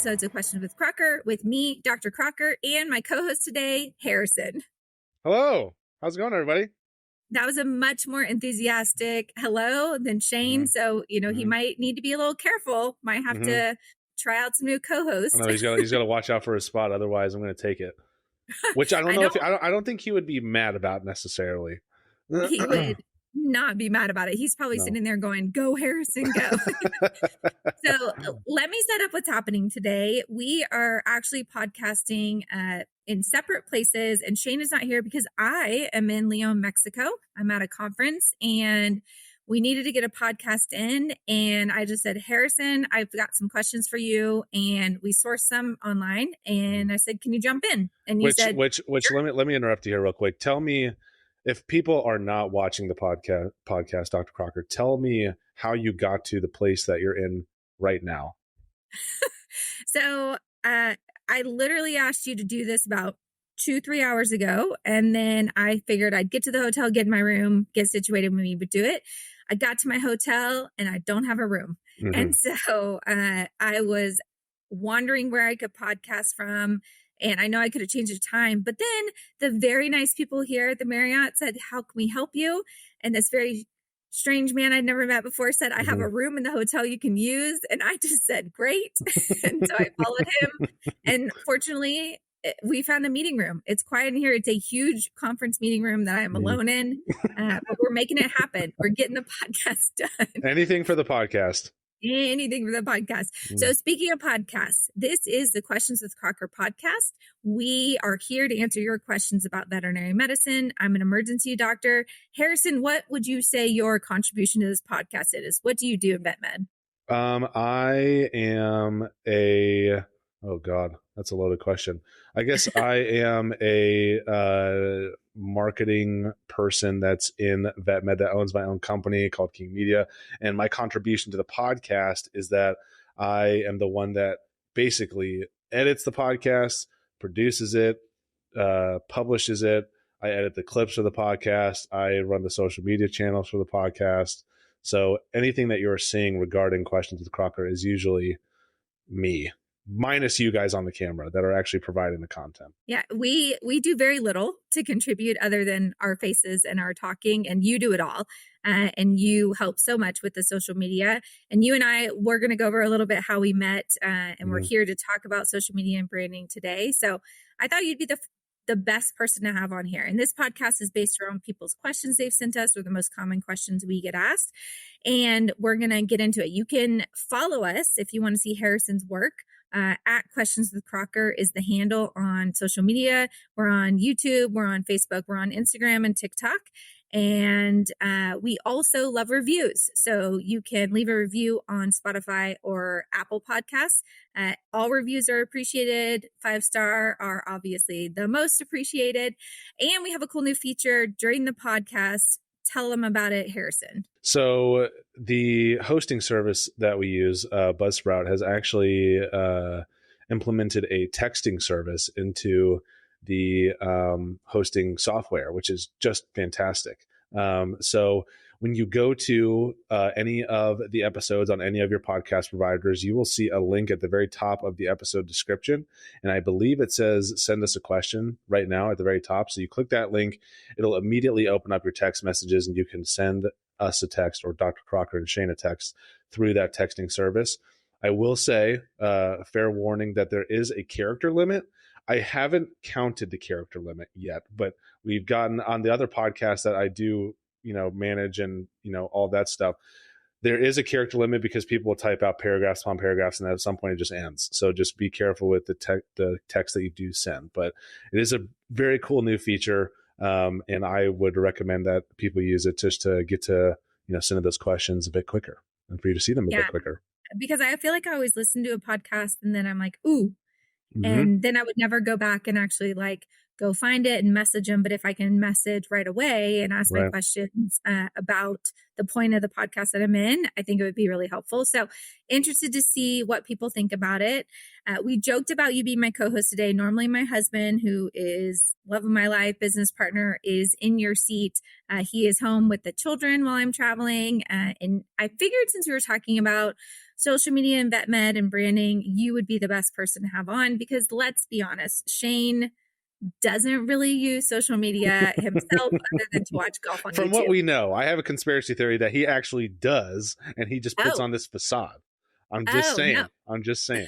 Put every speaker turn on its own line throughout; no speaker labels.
episodes of Questions with Crocker with me, Dr. Crocker, and my co-host today, Harrison.
Hello. How's it going, everybody?
That was a much more enthusiastic hello than Shane. So, he might need to be a little careful. Might have to try out some new co-hosts.
I know he's got to watch out for his spot. Otherwise, I'm going to take it. Which I don't know. I don't think he would be mad about necessarily.
He would not be mad about it. He's probably sitting there going, go Harrison, go. So let me set up what's happening today. We are actually podcasting in separate places, and Shane is not here because I am in Leon, Mexico. I'm at a conference and we needed to get a podcast in, and I just said, Harrison, I've got some questions for you, and we sourced some online, and I said, can you jump in? And you said,
sure. Let me interrupt you here real quick. Tell me, if people are not watching the podcast, Dr. Crocker, tell me how you got to the place that you're in right now.
So I literally asked you to do this about 2-3 hours ago. And then I figured I'd get to the hotel, get in my room, get situated when we would do it. I got to my hotel and I don't have a room. And so I was wondering where I could podcast from. And I know I could have changed the time, but then the very nice people here at the Marriott said, how can we help you? And this very strange man I'd never met before said, I have a room in the hotel you can use. And I just said, great. And so I followed him. And fortunately, we found a meeting room. It's quiet in here. It's a huge conference meeting room that I am alone in, but we're making it happen. We're getting the podcast done.
Anything for the podcast.
Anything for the podcast. So speaking of podcasts, this is the Questions with Crocker podcast. We are here to answer your questions about veterinary medicine. I'm an emergency doctor. Harrison, what would you say your contribution to this podcast is? What do you do in vet med?
I am oh God, that's a loaded question. I guess I am a marketing person that's in vet med that owns my own company called King Media. And my contribution to the podcast is that I am the one that basically edits the podcast, produces it, publishes it. I edit the clips for the podcast. I run the social media channels for the podcast. So anything that you're seeing regarding Questions with Crocker is usually me, minus you guys on the camera that are actually providing the content.
Yeah, we do very little to contribute other than our faces and our talking, and you do it all. And you help so much with the social media. And you and I, we're going to go over a little bit how we met, and we're here to talk about social media and branding today. So I thought you'd be the best person to have on here. And this podcast is based around people's questions they've sent us, or the most common questions we get asked. And we're going to get into it. You can follow us if you want to see Harrison's work. At Questions with Crocker is the handle on social media. We're on YouTube, we're on Facebook, we're on Instagram and TikTok. And we also love reviews. So you can leave a review on Spotify or Apple Podcasts. All reviews are appreciated. 5-star are obviously the most appreciated. And we have a cool new feature during the podcast. Tell them about it, Harrison.
So the hosting service that we use, Buzzsprout, has actually implemented a texting service into the hosting software, which is just fantastic. So when you go to any of the episodes on any of your podcast providers, you will see a link at the very top of the episode description. And I believe it says, send us a question right now at the very top. So you click that link, it'll immediately open up your text messages, and you can send us a text, or Dr. Crocker and Shane a text, through that texting service. I will say, fair warning, that there is a character limit. I haven't counted the character limit yet, but we've gotten on the other podcasts that I do, manage and, all that stuff. There is a character limit because people will type out paragraphs upon paragraphs, and at some point it just ends. So just be careful with the text that you do send. But it is a very cool new feature, and I would recommend that people use it just to get to, send those questions a bit quicker and for you to see them a bit quicker.
Because I feel like I always listen to a podcast and then I'm like, ooh. And then I would never go back and actually go find it and message them. But if I can message right away and ask my questions about the point of the podcast that I'm in, I think it would be really helpful. So interested to see what people think about it. We joked about you being my co-host today. Normally my husband, who is love of my life, business partner, is in your seat. He is home with the children while I'm traveling. And I figured, since we were talking about social media and vet med and branding, you would be the best person to have on, because let's be honest, Shane doesn't really use social media himself other than to watch golf on
From
YouTube.
what we know, I have a conspiracy theory that he actually does, and he just puts on this facade. I'm just saying.
No.
I'm just saying.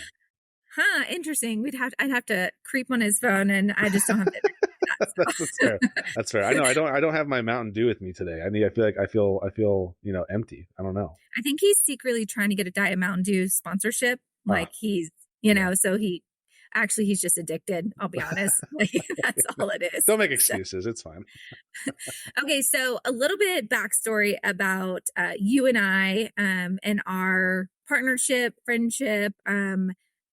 Huh, interesting. I'd have to creep on his phone, and I just don't have it.
That's fair. That's fair. I know. I don't have my Mountain Dew with me today. I feel empty. I don't know.
I think he's secretly trying to get a Diet Mountain Dew sponsorship. Like he's, so he's just addicted. I'll be honest. Like, that's all it is.
Don't make excuses. It's fine.
Okay. So a little bit backstory about you and I and our partnership, friendship.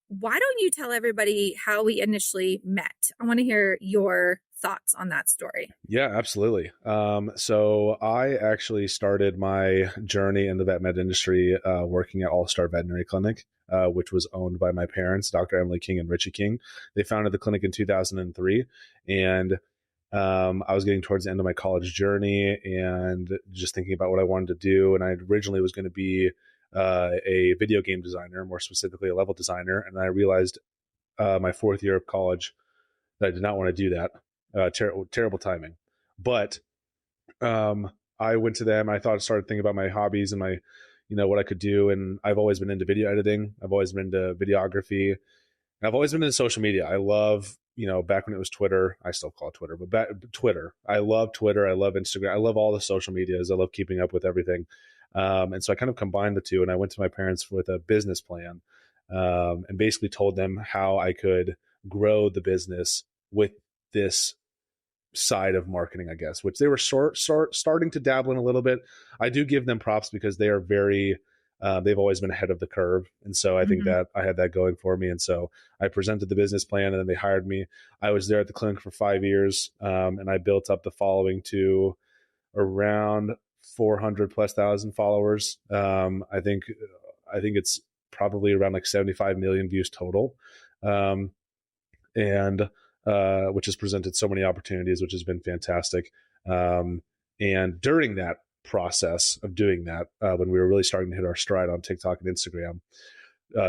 Why don't you tell everybody how we initially met? I want to hear your thoughts on that story.
Yeah, absolutely. So I actually started my journey in the vet med industry working at All Star Veterinary Clinic, which was owned by my parents, Dr. Emily King and Richie King. They founded the clinic in 2003, and I was getting towards the end of my college journey and just thinking about what I wanted to do. And I originally was going to be a video game designer, more specifically a level designer. And I realized my fourth year of college that I did not want to do that. Terrible timing. But I went to them. I started thinking about my hobbies and my, what I could do. And I've always been into video editing. I've always been into videography. And I've always been into social media. I love, back when it was Twitter, I still call it Twitter, but Twitter. I love Twitter. I love Instagram. I love all the social medias. I love keeping up with everything. And so I kind of combined the two, and I went to my parents with a business plan and basically told them how I could grow the business with this side of marketing, I guess, which they were starting to dabble in a little bit. I do give them props because they are very, they've always been ahead of the curve. And so I think that I had that going for me. And so I presented the business plan, and then they hired me. I was there at the clinic for 5 years, and I built up the following to around 400 plus thousand followers. I think it's probably around like 75 million views total. And which has presented so many opportunities, which has been fantastic. And during that process of doing that, when we were really starting to hit our stride on TikTok and Instagram,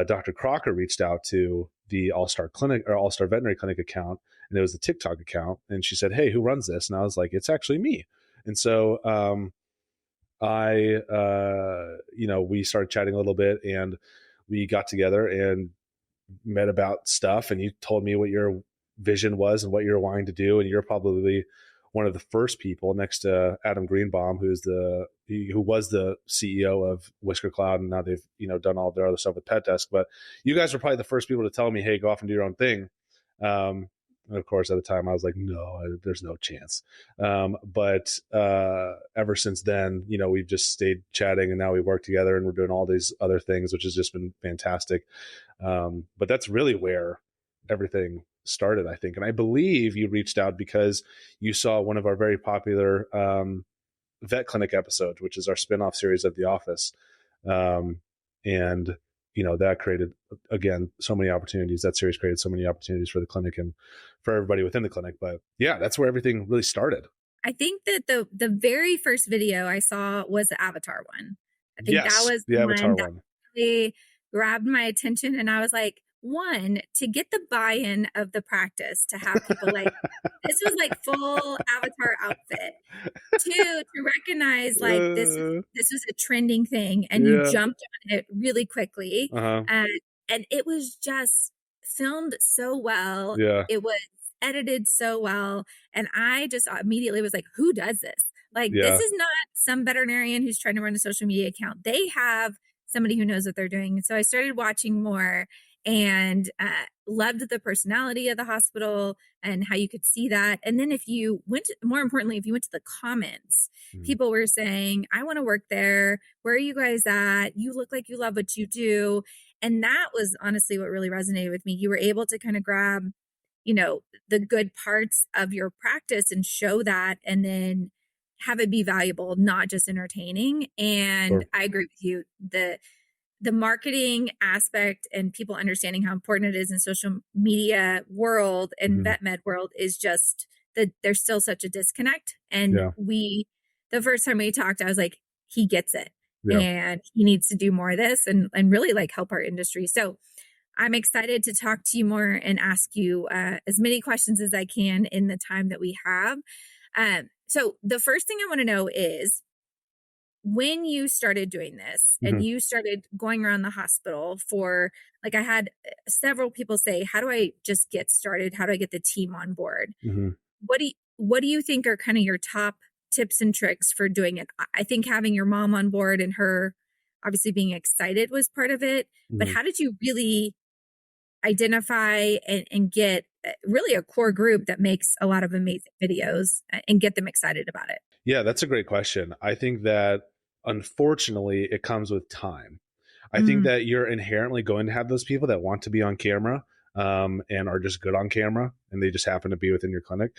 Dr. Crocker reached out to the All-Star Clinic or All-Star Veterinary Clinic account, and it was the TikTok account. And she said, "Hey, who runs this?" And I was like, "It's actually me." And so we started chatting a little bit, and we got together and met about stuff. And you told me what your vision was and what you're wanting to do. And you're probably one of the first people, next to Adam Greenbaum, who was the CEO of Whisker Cloud, and now they've done all their other stuff with Pet Desk. But you guys were probably the first people to tell me, "Hey, go off and do your own thing." And of course, at the time, I was like, "No, there's no chance." But ever since then, we've just stayed chatting, and now we work together, and we're doing all these other things, which has just been fantastic. But that's really where everything started, I think. And I believe you reached out because you saw one of our very popular vet clinic episodes, which is our spinoff series of The Office. And that created, again, so many opportunities. That series created so many opportunities for the clinic and for everybody within the clinic. But yeah, that's where everything really started.
I think that the very first video I saw was the Avatar one. I think that was
the Avatar one.
Really grabbed my attention, and I was like, one, to get the buy-in of the practice, to have people like, this was like full Avatar outfit. Two, to recognize like this was a trending thing, and you jumped on it really quickly. And it was just filmed so well. It was edited so well. And I just immediately was like, who does this? Like, this is not some veterinarian who's trying to run a social media account. They have somebody who knows what they're doing. And so I started watching more, and loved the personality of the hospital and how you could see that. And then more importantly, if you went to the comments, people were saying, "I want to work there. Where are you guys at? You look like you love what you do." And that was honestly what really resonated with me. You were able to kind of grab, the good parts of your practice and show that, and then have it be valuable, not just entertaining. And I agree with you. The marketing aspect and people understanding how important it is in social media world and vet med world is just that there's still such a disconnect. And the first time we talked, I was like, he gets it.
Yeah.
and he needs to do more of this and really like help our industry. So I'm excited to talk to you more and ask you as many questions as I can in the time that we have. So the first thing I want to know is, when you started doing this and
Hmm.
you started going around the hospital for, like, I had several people say, how do I just get started? How do I get the team on board?
Hmm.
What do you think are kind of your top tips and tricks for doing it? I think having your mom on board and her obviously being excited was part of it, but
Hmm.
how did you really identify and get really a core group that makes a lot of amazing videos and get them excited about it?
Yeah, that's a great question. I think that unfortunately it comes with time. I think
Mm,
that you're inherently going to have those people that want to be on camera, and are just good on camera, and they just happen to be within your clinic.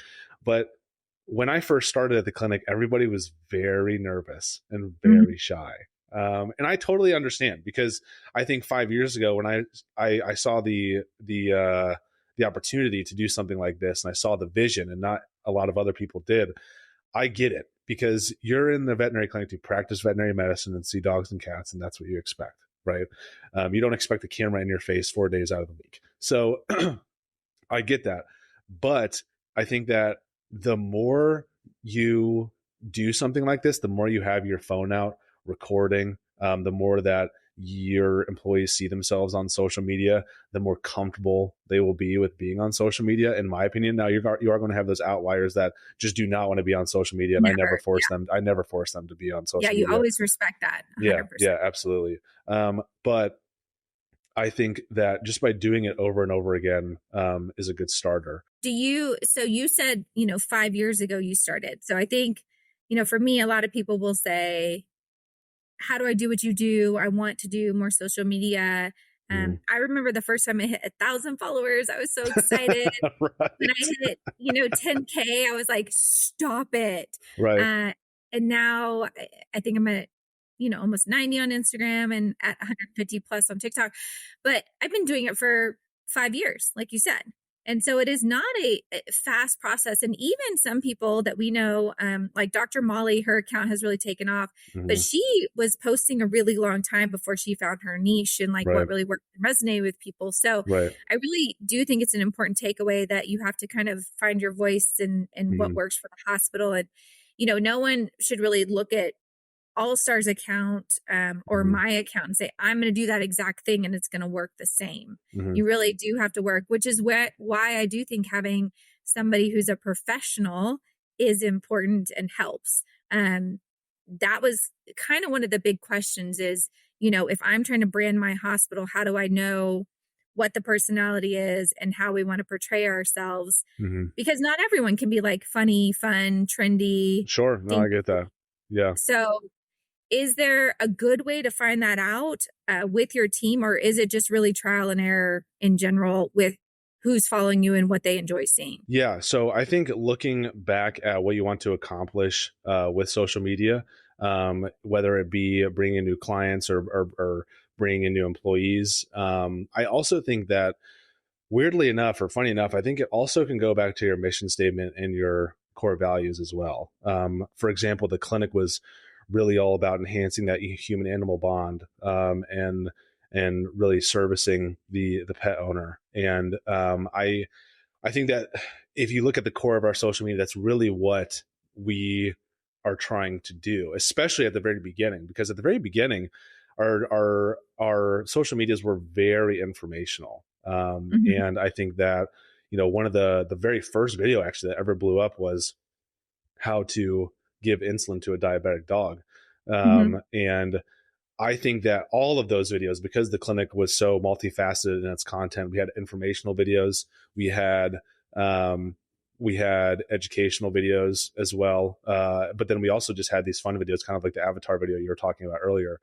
But when I first started at the clinic, everybody was very nervous and
mhm,
very shy. And I totally understand, because I think 5 years ago when I saw the opportunity to do something like this, and I saw the vision, and not a lot of other people did. I get it, because you're in the veterinary clinic to practice veterinary medicine and see dogs and cats, and that's what you expect, right? You don't expect the camera in your face 4 days out of the week. So I get that. But I think that the more you do something like this, the more you have your phone out recording, the more that your employees see themselves on social media, the more comfortable they will be with being on social media, in my opinion. Now, you are going to have those outliers that just do not want to be on social media, and
never.
I never force them to be on
Yeah,
social
you
media.
always respect that
Yeah,
100%.
yeah, absolutely. But I think that just by doing it over and over again, is a good starter.
So you said, 5 years ago you started. So I think, for me, a lot of people will say, how do I do what you do? I want to do more social media.
Mhm.
I remember the first time I hit 1,000 followers, I was so excited. When I
Right.
hit, 10K, I was like, stop it.
Right.
Uh, and now I think I'm at, almost 90 on Instagram and at 150 plus on TikTok. But I've been doing it for 5 years, like you said. And so it is not a fast process. And even some people that we know, like Dr. Molly, her account has really taken off, but
Mhm.
she was posting a really long time before she found her niche and like what
Right.
really worked and resonated with people. So
Right.
I really do think it's an important takeaway that you have to kind of find your voice and what
Mhm.
works for the hospital. And, no one should really look at All Stars account or
Mhm.
my account and say, I'm going to do that exact thing and it's going to work the same.
Mhm.
You really do have to work, which is why I do think having somebody who's a professional is important and helps. That was kind of one of the big questions is, if I'm trying to brand my hospital, how do I know what the personality is and how we want to portray ourselves?
Mhm.
Because not everyone can be like funny, fun, trendy,
Sure. No, I
dinky.
get that. Yeah.
So is there a good way to find that out with your team, or is it just really trial and error in general with who's following you and what they enjoy seeing?
Yeah. So I think looking back at what you want to accomplish with social media, whether it be bringing in new clients or bringing in new employees, I also think that, weirdly enough, or funny enough, I think it also can go back to your mission statement and your core values as well. For example, the clinic was really all about enhancing that human animal bond, and really servicing the pet owner. And I think that if you look at the core of our social media, that's really what we are trying to do, especially at the very beginning, because at the very beginning, our social medias were very informational.
Mhm,
And I think that, one of the very first video actually that ever blew up was how to give insulin to a diabetic dog.
mhm,
And I think that all of those videos, because the clinic was so multifaceted in its content, we had informational videos, we had um, we had educational videos as well, but then we also just had these fun videos, kind of like the avatar video you were talking about earlier.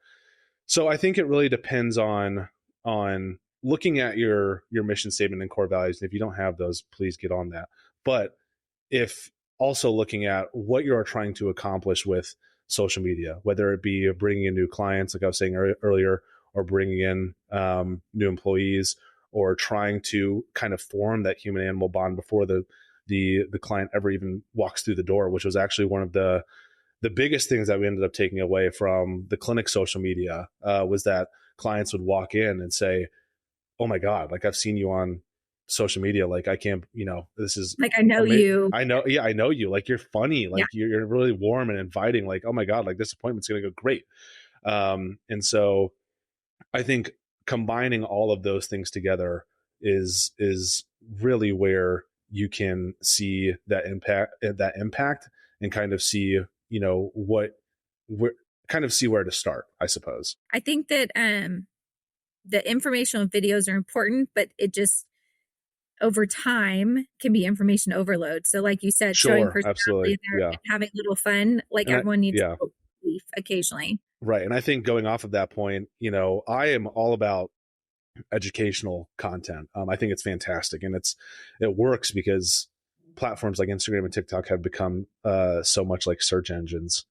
So I think it really depends on looking at your mission statement and core values. And if you don't have those, please get on that. But if also looking at what you are trying to accomplish with social media, whether it be bringing in new clients, like I was saying earlier, or bringing in new employees, or trying to kind of form that human animal bond before the client ever even walks through the door, which was actually one of the biggest things that we ended up taking away from the clinic social media was that clients would walk in and say, oh my God, like I've seen you on social media. Like I can't, this is
Like, I know you.
I know. Yeah. I know you. Like you're funny.
Yeah.
Like you're really warm and inviting. Like, oh my God, like this appointment's going to go great. And so I think combining all of those things together is really where you can see that impact and kind of see, where to start, I suppose.
I think that the informational videos are important, but it just over time can be information overload. So like you said, showing
Sure, absolutely.
personality there
Yeah.
and having a little fun, like
And
everyone needs
yeah.
to leave occasionally.
Right. And I think going off of that point, I am all about educational content. I think it's fantastic, and it works because platforms like Instagram and TikTok have become so much like search engines.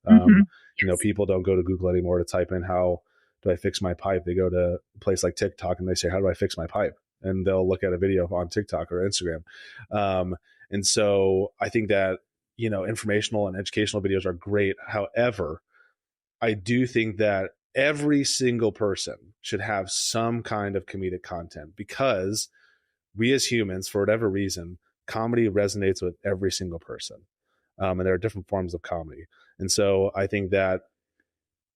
Yes.
People don't go to Google anymore to type in how do I fix my pipe. They go to a place like TikTok and they say, how do I fix my pipe? And they'll look at a video on TikTok or Instagram. And so I think that, informational and educational videos are great. However, I do think that every single person should have some kind of comedic content, because we as humans, for whatever reason, comedy resonates with every single person. And there are different forms of comedy. And so I think that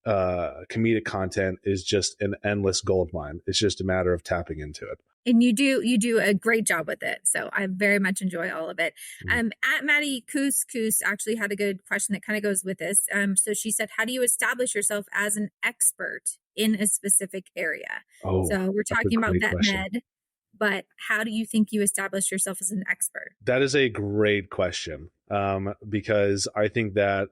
comedic content is just an endless gold mine. It's just a matter of tapping into it.
And you do a great job with it. So I very much enjoy all of it. At Maddie Couscous actually had a good question that kind of goes with this. So she said, how do you establish yourself as an expert in a specific area?
Oh,
so we're talking about vet med, but how do you think you establish yourself as an expert?
That is a great question. Because I think that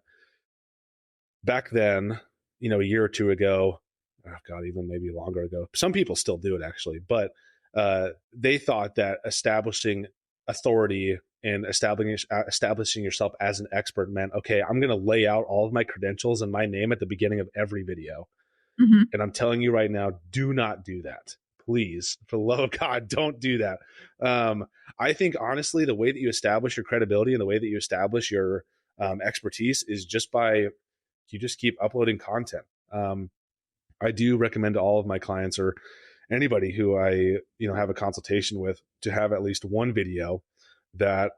back then, a year or two ago, oh God, even maybe longer ago, some people still do it actually, but they thought that establishing authority and establishing yourself as an expert meant, okay, I'm going to lay out all of my credentials and my name at the beginning of every video. And I'm telling you right now, do not do that. Please, for the love of God, don't do that. I think honestly, the way that you establish your credibility and the way that you establish your expertise is just by you just keep uploading content. I do recommend to all of my clients or anybody who I have a consultation with to have at least one video that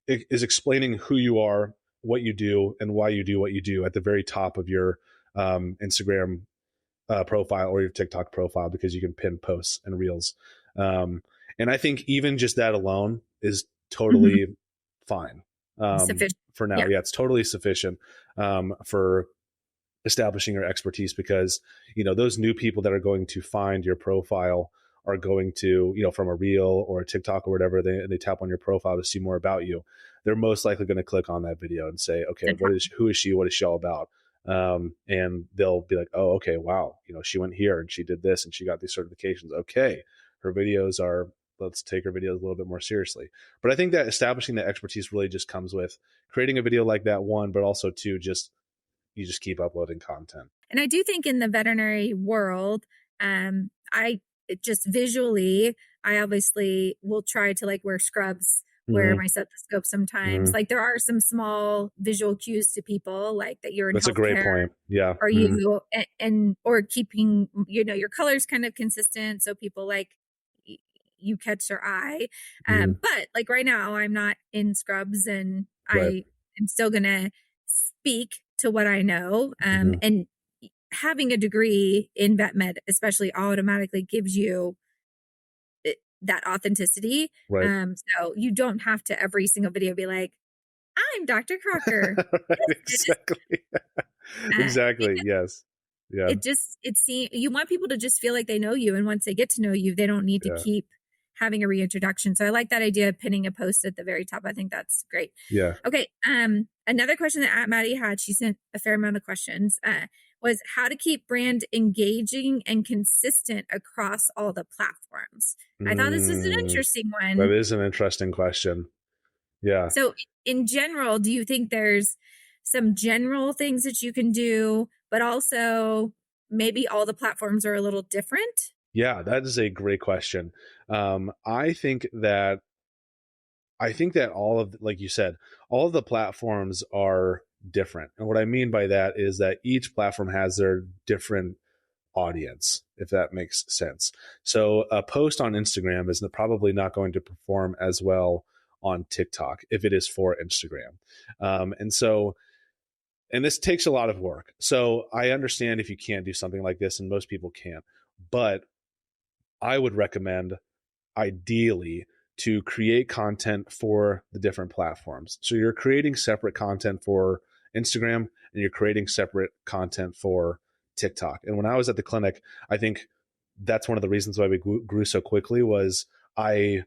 is explaining who you are, what you do, and why you do what you do at the very top of your Instagram profile or your TikTok profile, because you can pin posts and reels. And I think even just that alone is totally fine for now. Yeah, it's totally sufficient for establishing your expertise, because those new people that are going to find your profile are going to, from a reel or a TikTok or whatever, they tap on your profile to see more about you. They're most likely going to click on that video and say, okay, who is she? What is she all about? And they'll be like, oh, okay, wow, she went here and she did this and she got these certifications. Okay, her videos are, let's take her videos a little bit more seriously. But I think that establishing that expertise really just comes with creating a video like that, one, but also two, you just keep uploading content.
And I do think in the veterinary world, I just visually, I obviously will try to like wear scrubs, wear my stethoscope sometimes. Like there are some small visual cues to people like that you're in
That's a great point. Yeah.
Are you, or keeping, your colors kind of consistent. So people like you catch their eye. But like right now I'm not in scrubs and I am still going to speak to what I know. And having a degree in vet med, especially, automatically gives you that authenticity. So you don't have to every single video be like, I'm Dr. Crocker.
Exactly. Yes. Yeah.
You want people to just feel like they know you. And once they get to know you, they don't need to keep having a reintroduction. So I like that idea of pinning a post at the very top. I think that's great.
Yeah.
Okay. Another question that Maddie had, she sent a fair amount of questions, was how to keep brand engaging and consistent across all the platforms. I thought this was an interesting one.
That is an interesting question. Yeah.
So in general, do you think there's some general things that you can do, but also maybe all the platforms are a little different?
Yeah, that is a great question. I think that all of, like you said, all of the platforms are different. And what I mean by that is that each platform has their different audience, if that makes sense. So a post on Instagram is probably not going to perform as well on TikTok if it is for Instagram. And this takes a lot of work. So I understand if you can't do something like this, and most people can't, but I would recommend ideally to create content for the different platforms. So you're creating separate content for Instagram and you're creating separate content for TikTok. And when I was at the clinic, I think that's one of the reasons why we grew so quickly was I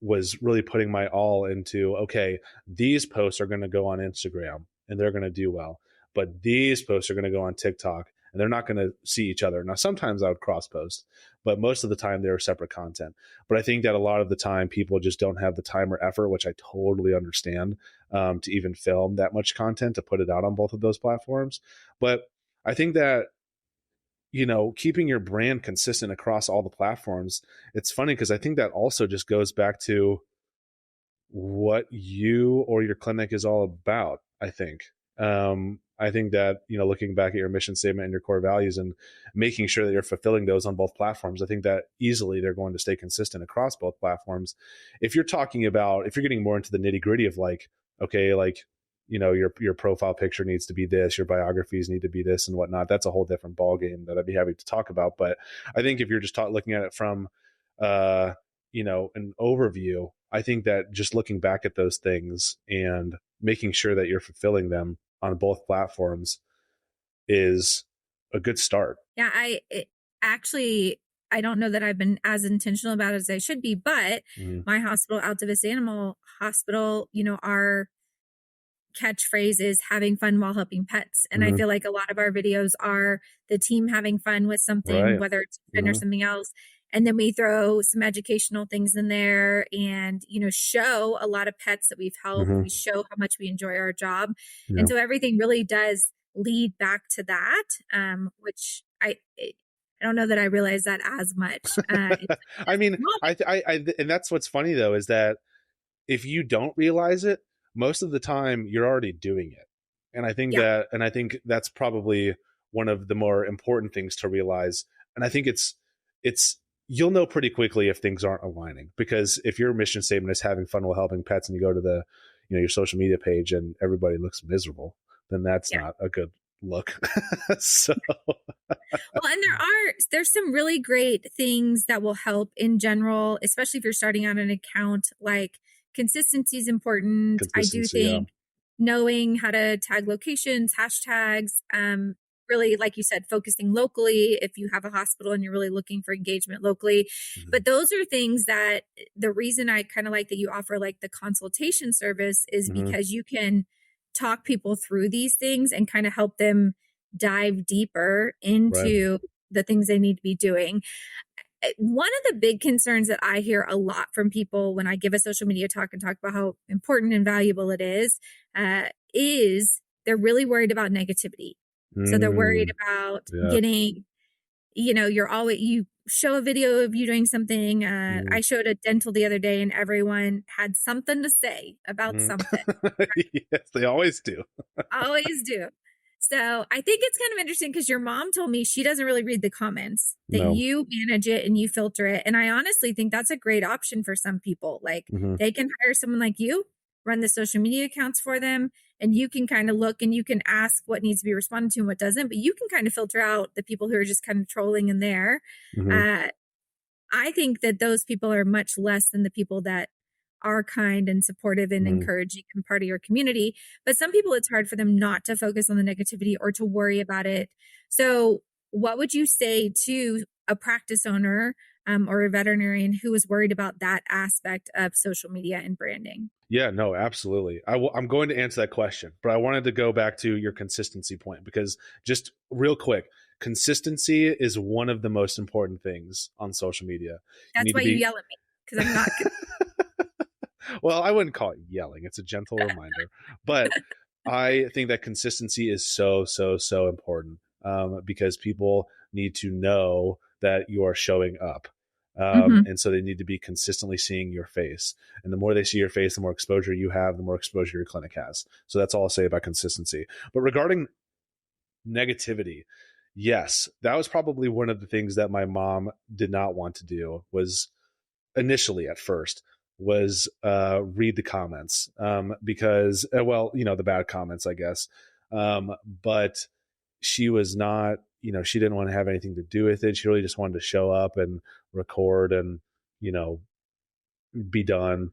was really putting my all into, okay, these posts are going to go on Instagram and they're going to do well, but these posts are going to go on TikTok and they're not going to see each other. Now, sometimes I would cross post, but most of the time they're separate content. But I think that a lot of the time people just don't have the time or effort, which I totally understand, to even film that much content to put it out on both of those platforms. But I think that, keeping your brand consistent across all the platforms, it's funny because I think that also just goes back to what you or your clinic is all about, I think. I think that, looking back at your mission statement and your core values and making sure that you're fulfilling those on both platforms, I think that easily they're going to stay consistent across both platforms. If you're getting more into the nitty gritty of your profile picture needs to be this, your biographies need to be this and whatnot, that's a whole different ballgame that I'd be happy to talk about. But I think if you're just looking at it from, an overview, I think that just looking back at those things and making sure that you're fulfilling them on both platforms is a good start.
Yeah, I don't know that I've been as intentional about it as I should be, but my hospital, Alta Vista Animal Hospital, our catchphrase is having fun while helping pets. And I feel like a lot of our videos are the team having fun with something,
Right.
whether it's fun or something else. And then we throw some educational things in there and, show a lot of pets that we've helped. We show how much we enjoy our job.
Yeah.
And so everything really does lead back to that, which I don't know that I realize that as much.
I mean, and that's what's funny though, is that if you don't realize it, most of the time you're already doing it. And I think that's probably one of the more important things to realize. And I think it's you'll know pretty quickly if things aren't aligning, because if your mission statement is having fun while helping pets and you go to your social media page and everybody looks miserable, then that's not a good look. So
well, and there's some really great things that will help in general, especially if you're starting out an account. Like consistency is important. I do think knowing how to tag locations, hashtags, really, like you said, focusing locally if you have a hospital and you're really looking for engagement locally. But those are things that the reason I kind of like that you offer like the consultation service is because you can talk people through these things and kind of help them dive deeper into the things they need to be doing. One of the big concerns that I hear a lot from people when I give a social media talk and talk about how important and valuable it is they're really worried about negativity. So they're worried about getting, you show a video of you doing something. I showed a dental the other day and everyone had something to say about something.
Yes, they always do.
Always do. So I think it's kind of interesting because your mom told me she doesn't really read the comments, that you manage it and you filter it. And I honestly think that's a great option for some people. Like they can hire someone like you, run the social media accounts for them, and you can kind of look and you can ask what needs to be responded to and what doesn't, but you can kind of filter out the people who are just kind of trolling in there. I think that those people are much less than the people that are kind and supportive and encouraging and part of your community. But some people, it's hard for them not to focus on the negativity or to worry about it. So what would you say to a practice owner or a veterinarian who is worried about that aspect of social media and branding?
Yeah, no, absolutely. I'm going to answer that question, but I wanted to go back to your consistency point, because just real quick, consistency is one of the most important things on social media.
That's why you yell at me, because I'm not.
Well, I wouldn't call it yelling. It's a gentle reminder. But I think that consistency is so, so, so important, because people need to know that you are showing up.
Mhm.
And so they need to be consistently seeing your face. And the more they see your face, the more exposure you have, the more exposure your clinic has. So that's all I'll say about consistency. But regarding negativity, yes, that was probably one of the things that my mom did not want to do, was initially at first, was read the comments, because well, the bad comments, I guess. But she was not, she didn't want to have anything to do with it. She really just wanted to show up and record and, you know, be done,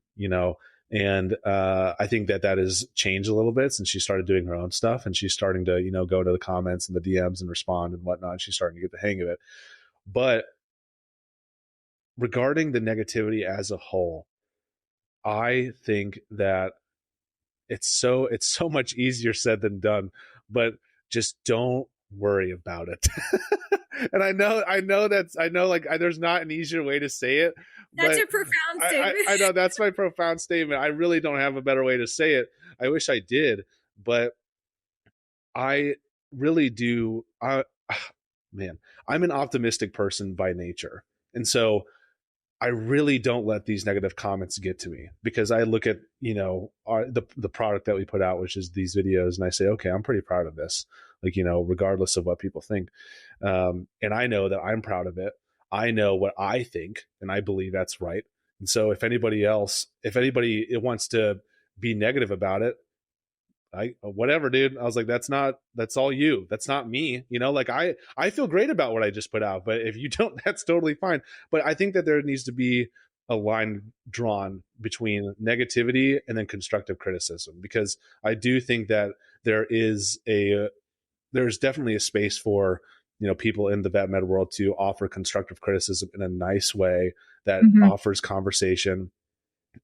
and I think that has changed a little bit since she started doing her own stuff, and she's starting to, go to the comments and the DMs and respond and whatnot. She's starting to get the hang of it. But regarding the negativity as a whole, I think that it's so much easier said than done, but just don't worry about it. And I know like there's not an easier way to say it,
That's
but
a profound statement.
I know that's my profound statement. I really don't have a better way to say it. I wish I did, but I really do. Man, I'm an optimistic person by nature. And so I really don't let these negative comments get to me, because I look at, the product that we put out, which is these videos, and I say, okay, I'm pretty proud of this, like, regardless of what people think. And I know that I'm proud of it. I know what I think, and I believe that's right. And so if anybody wants to be negative about it, whatever, dude. I was like, that's all you. That's not me. Like I feel great about what I just put out, but if you don't, that's totally fine. But I think that there needs to be a line drawn between negativity and then constructive criticism, because I do think that there's definitely a space for, people in the vet med world to offer constructive criticism in a nice way that
Mhm.
offers conversation.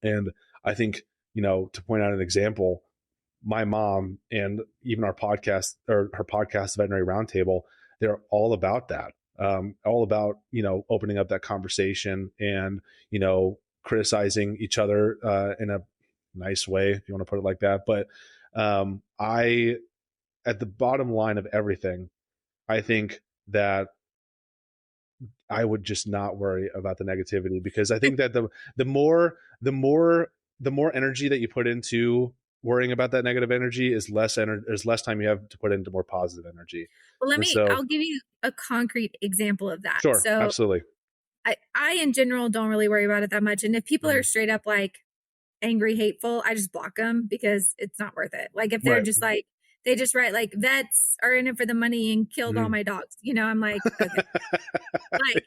And I think, to point out an example, my mom and even our podcast, or her podcast, Veterinary Roundtable, they're all about that. All about, opening up that conversation and, criticizing each other in a nice way, if you want to put it like that. But at the bottom line of everything, I think that I would just not worry about the negativity, because I think that the more energy that you put into worrying about that negative energy is there's less time you have to put into more positive energy.
Well,
And so,
I'll give you a concrete example of that.
sure,
So
absolutely.
I in general don't really worry about it that much. And if people are
Mhm.
straight up like angry, hateful, I just block them because it's not worth it. Like if they're
Right.
just like, they just write like vets are in it for the money and killed all
Mhm.
my dogs. I'm like, okay, like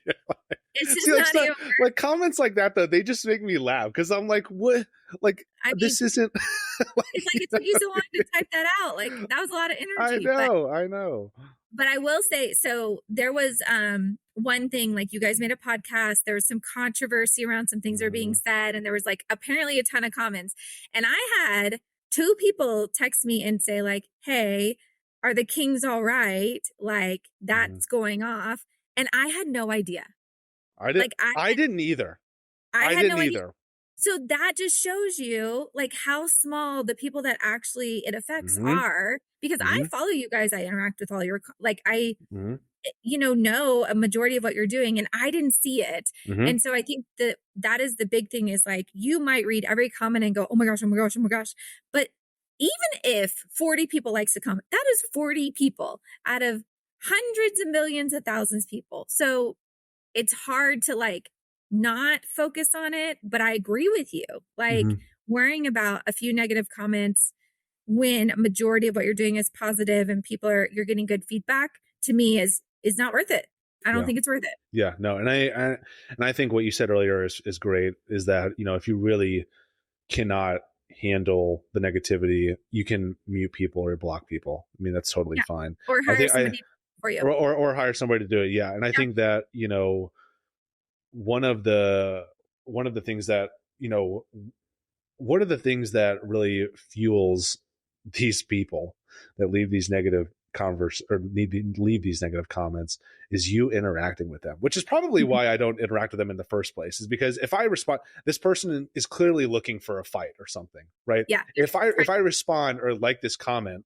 it's
See,
just not even.
like comments like that though, they just make me laugh, because I'm like, what? Like,
I mean,
this isn't
it's like it took you so long to type that out. Like that was a lot of
I
energy, but
know, I know.
I will say, so there was one thing, like you guys made a podcast, there was some controversy around some things that were being
Mhm.
said, and there was like apparently a ton of comments. And I had two people text me and say, like, hey, are the Kings all right? Like
Mhm.
that's going off. And I had no idea. Like
I didn't either.
I
I
had
didn't
no idea.
either.
So that just shows you like how small the people that actually it affects
Mhm.
are, because I
Mhm.
follow you guys. I interact with all your like I
Mhm.
know a majority of what you're doing, and I didn't see it.
Mhm.
And so I think that is the big thing, is like you might read every comment and go, oh my gosh, oh my gosh, oh my gosh. But even if 40 people likes a comment, that is 40 people out of hundreds of millions of thousands of people. So it's hard to like not focus on it, but I agree with you. Like
Mhm.
worrying about a few negative comments when a majority of what you're doing is positive and you're getting good feedback, to me is not worth it. I don't
Yeah.
think it's worth it.
Yeah, no, and I think what you said earlier is great. Is that, if you really cannot handle the negativity, you can mute people or block people. I mean, that's totally
Yeah.
fine.
Or
I
hire
think I
somebody for you.
or hire somebody to do it. Yeah, and I
Yeah.
think that, one of the one of the things that, one of the things that really fuels these people that leave these negative leave these negative comments is you interacting with them, which is probably
Mhm.
why I don't interact with them in the first place, is because if I respond, this person is clearly looking for a fight or something, right?
Yeah.
If I respond or like this comment,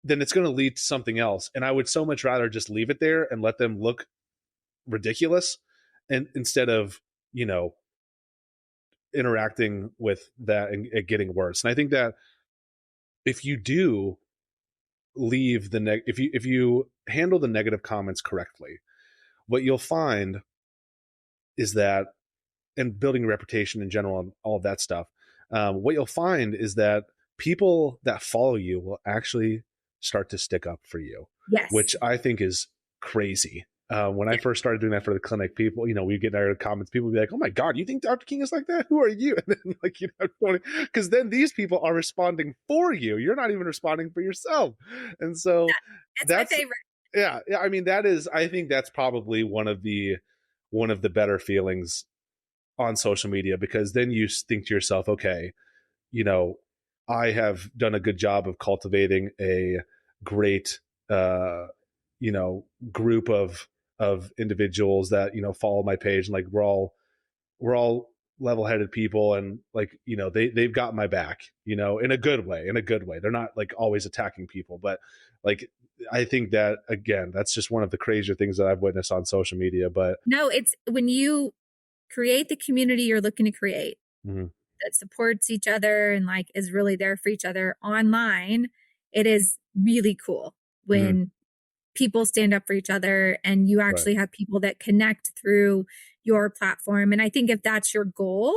then it's going to lead to something else, and I would so much rather just leave it there and let them look ridiculous, and instead of you know, interacting with that and it getting worse. And I think that if you do leave the if you handle the negative comments correctly, what you'll find is that, and building a reputation in general and all of that stuff, what you'll find is that people that follow you will actually start to stick up for you,
Yes.
which I think is crazy. When I first started doing that for the clinic, people, we get our comments, people would be like, "Oh my God, you think Dr. King is like that? Who are you?" And then because then these people are responding for you. You're not even responding for yourself. And so
that's my favorite.
Yeah. I mean, I think that's probably one of the better feelings on social media, because then you think to yourself, okay, I have done a good job of cultivating a great, group of individuals that, follow my page, and like, we're all level-headed people, and like, they've got my back, in a good way. They're not like always attacking people, but like, I think that, again, that's just one of the crazier things that I've witnessed on social media. But
no, it's when you create the community you're looking to create,
mm-hmm.
that supports each other and like is really there for each other online, it is really cool when
Mm-hmm.
people stand up for each other and you actually have people that connect through your platform. And I think if that's your goal,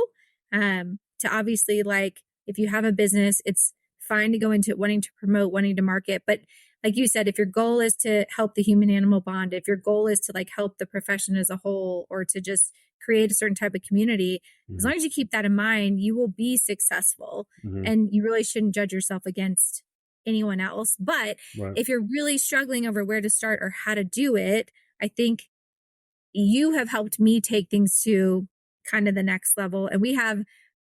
to obviously, like, if you have a business, it's fine to go into it wanting to promote, wanting to market. But like you said, if your goal is to help the human animal bond, if your goal is to like help the profession as a whole, or to just create a certain type of community,
Mm-hmm.
as long as you keep that in mind, you will be successful.
Mm-hmm.
And you really shouldn't judge yourself against anyone else. But if you're really struggling over where to start or how to do it, I think you have helped me take things to kind of the next level. And we have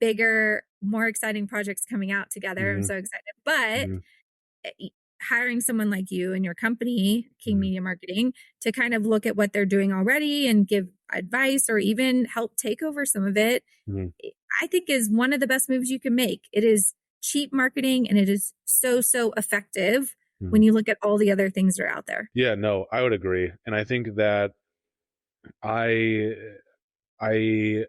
bigger, more exciting projects coming out together.
Mm-hmm.
I'm so excited. But
Mm-hmm.
hiring someone like you and your company, King
Mm-hmm.
Media Marketing, to kind of look at what they're doing already and give advice or even help take over some of it,
Mm-hmm.
I think is one of the best moves you can make. It is cheap marketing, and it is so effective when you look at all the other things that are out there.
Yeah, no, I would agree. And I think that I I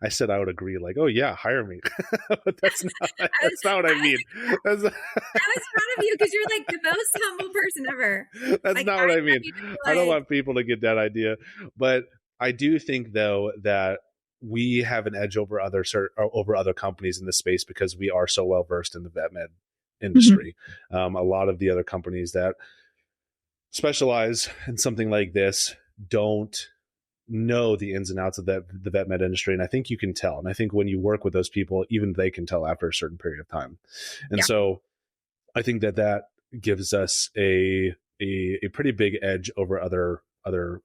said I would agree, like, oh yeah, hire me. But that's not what I mean.
I was proud of you because you're like the most humble person ever.
That's
like,
not what I mean. I don't
like,
want people to get that idea. But I do think, though, that we have an edge over other companies in this space because we are so well versed in the vet med industry. Mm-hmm. A lot of the other companies that specialize in something like this don't know the ins and outs of the vet med industry. And I think you can tell. And I think when you work with those people, even they can tell after a certain period of time. And so I think that gives us a pretty big edge over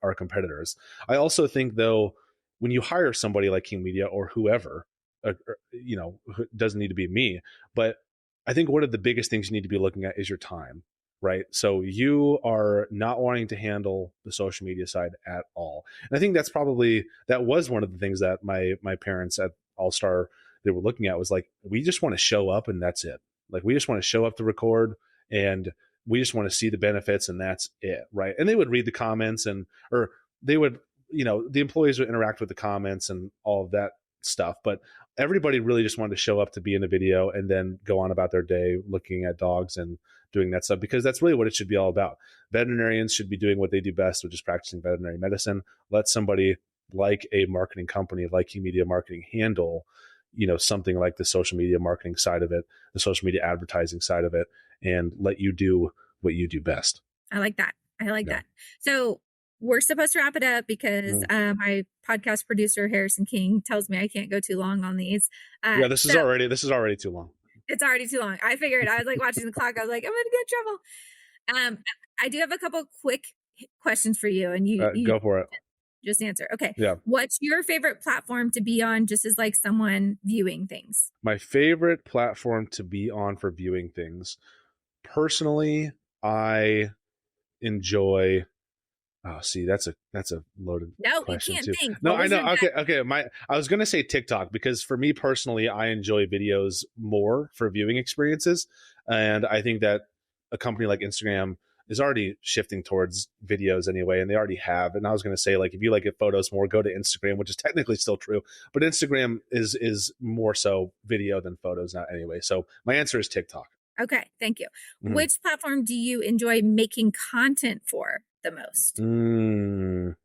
our competitors. I also think, though, when you hire somebody like King Media or whoever, doesn't need to be me, but I think one of the biggest things you need to be looking at is your time, right? So you are not wanting to handle the social media side at all. And I think that was one of the things that my parents at All Star, they were looking at, was like, we just want to show up and that's it. Like, we just want to show up to record and we just want to see the benefits and that's it, right? And they would read the comments or they would, the employees would interact with the comments and all of that stuff. But everybody really just wanted to show up to be in a video and then go on about their day looking at dogs and doing that stuff, because that's really what it should be all about. Veterinarians should be doing what they do best, which is practicing veterinary medicine. Let somebody like a marketing company like King Media Marketing handle something like the social media marketing side of it, the social media advertising side of it, and let you do what you do best.
I like that. That. So we're supposed to wrap it up because my podcast producer, Harrison King, tells me I can't go too long on these.
This is already too long.
It's already too long. I figured. I was like watching the clock. I was like, I'm going to get in trouble. I do have a couple quick questions for you, and you
go for it.
Just answer. Okay.
Yeah.
What's your favorite platform to be on, just as like someone viewing things?
My favorite platform to be on for viewing things, personally, I enjoy. Oh, see, that's a loaded question.
You can't
too.
think.
No, I know. Okay. I was gonna say TikTok, because for me personally, I enjoy videos more for viewing experiences, and I think that a company like Instagram is already shifting towards videos anyway, and they already have. And I was going to say, like, if you like at photos more, go to Instagram, which is technically still true, but Instagram is more so video than photos now anyway. So my answer is TikTok.
Okay, thank you. Which platform do you enjoy making content for the most?
Can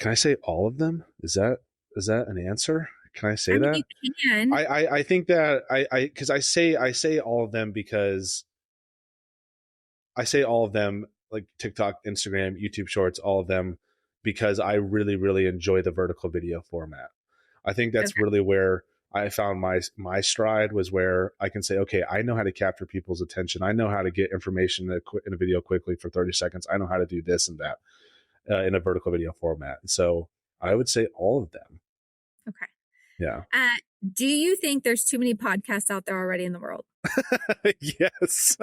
I say all of them? Is that an answer? Can I say that?
You can.
I think that because I say all of them because I say all of them, like TikTok, Instagram, YouTube Shorts, all of them, because I really, really enjoy the vertical video format. I think that's really where I found my stride, was where I can say, okay, I know how to capture people's attention. I know how to get information in a video quickly for 30 seconds. I know how to do this and that in a vertical video format. So I would say all of them.
Okay.
Yeah.
Do you think there's too many podcasts out there already in the world?
Yes.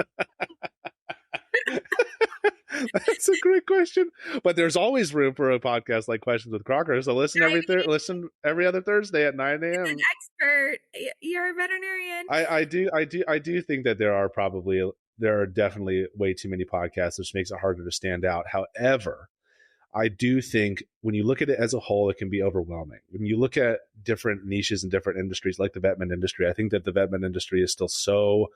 That's a great question. But there's always room for a podcast like Questions with Crocker. So listen every other Thursday at 9 a.m.
You're an expert. You're a veterinarian.
I do think that there are definitely way too many podcasts, which makes it harder to stand out. However, I do think when you look at it as a whole, it can be overwhelming. When you look at different niches and different industries like the vet med industry, I think that the vet med industry is still so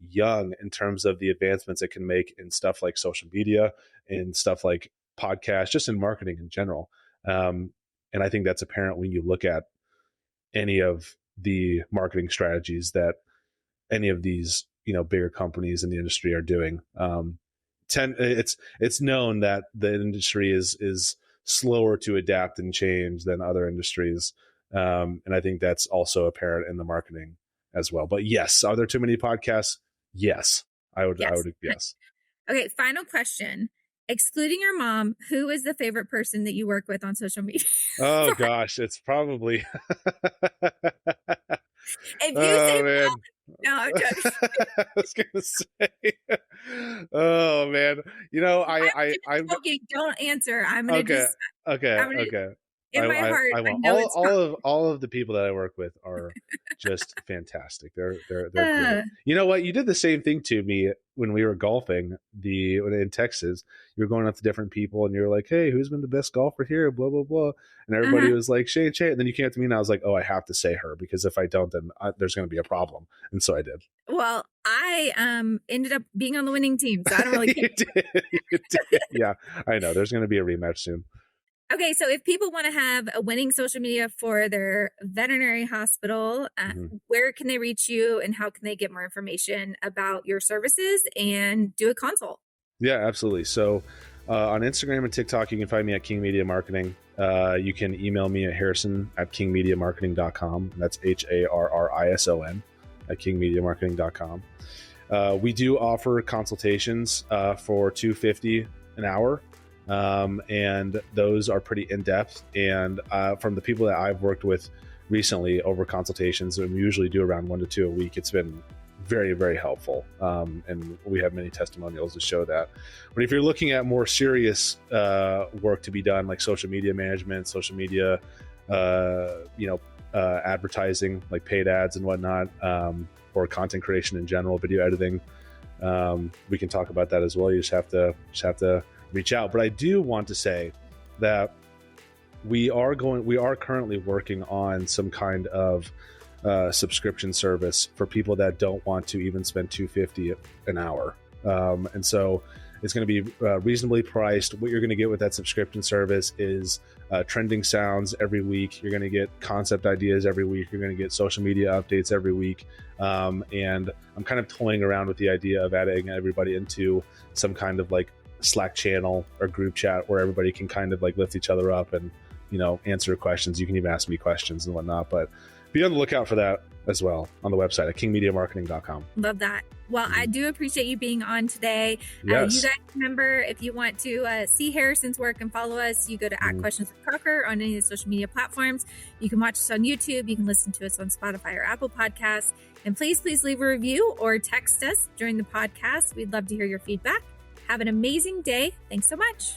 young in terms of the advancements it can make in stuff like social media and stuff like podcasts, just in marketing in general. And I think that's apparent when you look at any of the marketing strategies that any of these, bigger companies in the industry are doing. It's known that the industry is slower to adapt and change than other industries. And I think that's also apparent in the marketing as well. But yes, are there too many podcasts? Yes, I would. Yes.
Okay. Final question. Excluding your mom, who is the favorite person that you work with on social media?
Oh gosh, it's probably.
If you say mom, no, I'm joking.
I was gonna say, oh man, I'm
joking. Don't answer. I'm gonna
okay.
In my heart,
I won't. All of the people that I work with are just fantastic. They're great. You know what? You did the same thing to me when we were golfing in Texas. You were going up to different people and you're like, hey, who's been the best golfer here? Blah, blah, blah. And everybody was like, Shay. And then you came up to me and I was like, oh, I have to say her, because if I don't, then there's going to be a problem. And so I did.
Well, I ended up being on the winning team, so I don't really care.
You did. Yeah, I know. There's going to be a rematch soon.
Okay, so if people want to have a winning social media for their veterinary hospital, where can they reach you and how can they get more information about your services and do a consult? Yeah,
absolutely. So on Instagram and TikTok, you can find me at King Media Marketing. You can email me at harrison@kingmediamarketing.com. That's HARRISON at kingmediamarketing.com. We do offer consultations for $250 an hour. And those are pretty in-depth. And from the people that I've worked with recently over consultations, and we usually do around 1 to 2 a week, it's been very, very helpful. And we have many testimonials to show that. But if you're looking at more serious work to be done, like social media management, social media, advertising, like paid ads and whatnot, or content creation in general, video editing, we can talk about that as well. You just have to reach out. But I do want to say that we are currently working on some kind of subscription service for people that don't want to even spend $250 an hour. And so it's going to be reasonably priced. What you're going to get with that subscription service is trending sounds every week. You're going to get concept ideas every week. You're going to get social media updates every week. And I'm kind of toying around with the idea of adding everybody into some kind of like Slack channel or group chat where everybody can kind of like lift each other up and, answer questions. You can even ask me questions and whatnot, but be on the lookout for that as well on the website at kingmediamarketing.com.
Love that. Well, I do appreciate you being on today.
Yes.
You guys remember, if you want to see Harrison's work and follow us, you go to @Questions with Crocker on any of the social media platforms. You can watch us on YouTube. You can listen to us on Spotify or Apple Podcasts. And please leave a review or text us during the podcast. We'd love to hear your feedback. Have an amazing day. Thanks so much.